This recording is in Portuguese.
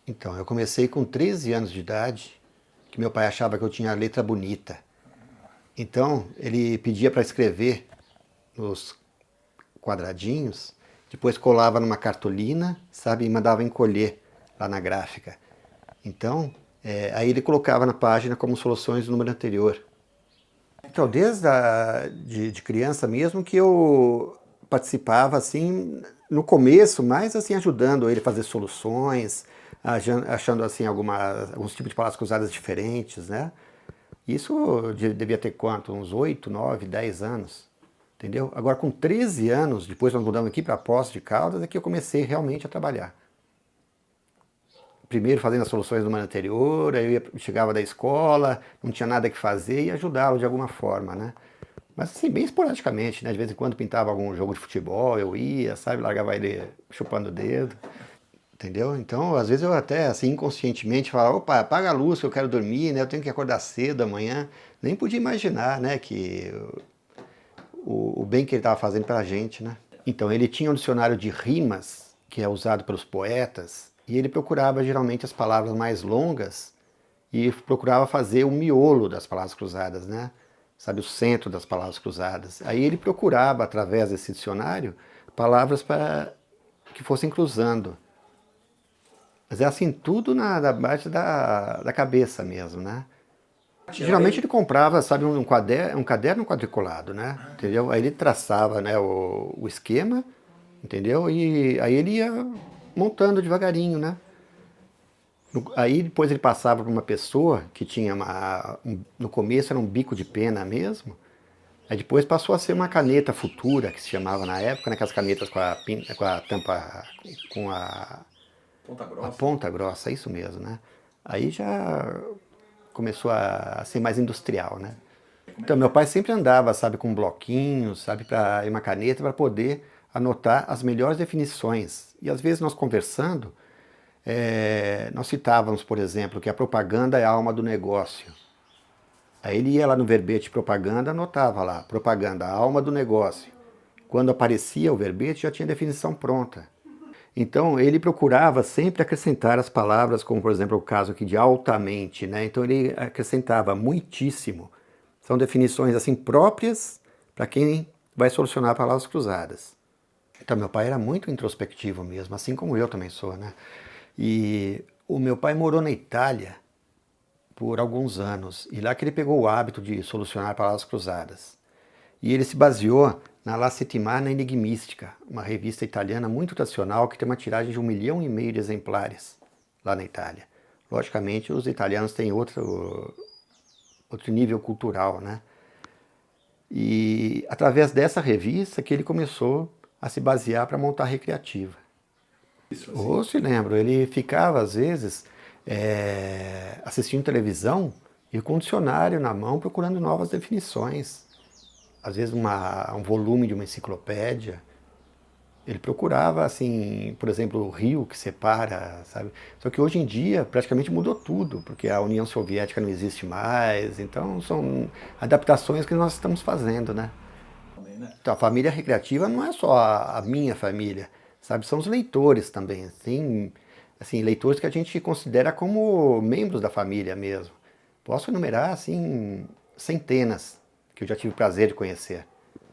Então, eu comecei com 13 anos de idade, que meu pai achava que eu tinha a letra bonita. Então, ele pedia para escrever nos quadradinhos, depois colava numa cartolina, sabe, e mandava encolher lá na gráfica. Então, aí ele colocava na página como soluções do número anterior. Então, de criança mesmo que eu participava assim, no começo, mais assim ajudando ele a fazer soluções, achando assim alguns tipos de palavras cruzadas diferentes, né? Isso devia ter quanto? Uns 8, 9, 10 anos, entendeu? Agora com 13 anos, depois nós mudamos aqui para Poços de Caldas, é que eu comecei realmente a trabalhar. Primeiro fazendo as soluções do ano anterior, aí chegava da escola, não tinha nada que fazer e ajudá-lo de alguma forma, né? Mas assim, bem esporadicamente, né? De vez em quando pintava algum jogo de futebol, eu ia, sabe? Largava ele chupando o dedo, entendeu? Então, às vezes eu até, assim, inconscientemente falava, opa, apaga a luz que eu quero dormir, né? Eu tenho que acordar cedo amanhã. Nem podia imaginar, né? Que o bem que ele estava fazendo para a gente, né? Então, ele tinha um dicionário de rimas, que é usado pelos poetas, e ele procurava geralmente as palavras mais longas e procurava fazer o miolo das palavras cruzadas, né? Sabe, o centro das palavras cruzadas. Aí ele procurava, através desse dicionário, palavras que fossem cruzando. Mas é assim, tudo na base da cabeça mesmo, né? Geralmente ele comprava, sabe, um caderno quadriculado, né? Entendeu? Aí ele traçava, né, o esquema, entendeu? E aí ele ia montando devagarinho, né? Aí depois ele passava para uma pessoa que tinha no começo era um bico de pena mesmo. Aí depois passou a ser uma caneta futura, que se chamava na época, né? Aquelas canetas com a tampa, com Ponta a grossa. ponta grossa, é isso mesmo, né? Aí já começou a ser mais industrial, né? Então meu pai sempre andava, sabe, com bloquinhos, sabe, e uma caneta para poder anotar as melhores definições. E às vezes nós conversando, nós citávamos, por exemplo, que a propaganda é a alma do negócio. Aí ele ia lá no verbete propaganda, anotava lá, propaganda, a alma do negócio. Quando aparecia o verbete, já tinha definição pronta. Então ele procurava sempre acrescentar as palavras, como por exemplo o caso aqui de altamente, né? Então ele acrescentava muitíssimo. São definições assim próprias para quem vai solucionar palavras cruzadas. Então meu pai era muito introspectivo mesmo, assim como eu também sou, né? E o meu pai morou na Itália por alguns anos, e lá que ele pegou o hábito de solucionar palavras cruzadas. E ele se baseou na La Settimana Enigmistica, uma revista italiana muito tradicional que tem uma tiragem de 1,5 milhão de exemplares lá na Itália. Logicamente, os italianos têm outro nível cultural, né? E através dessa revista que ele começou a se basear para montar a recreativa. Isso assim. Ou se lembro, ele ficava às vezes assistindo televisão e com um dicionário na mão procurando novas definições. Às vezes um volume de uma enciclopédia. Ele procurava, assim, por exemplo, o rio que separa, sabe? Só que hoje em dia praticamente mudou tudo, porque a União Soviética não existe mais, então são adaptações que nós estamos fazendo, né? Também, né? Então a família recreativa não é só a minha família, sabe? São os leitores também, tem, assim, leitores que a gente considera como membros da família mesmo. Posso enumerar, assim, centenas que eu já tive o prazer de conhecer.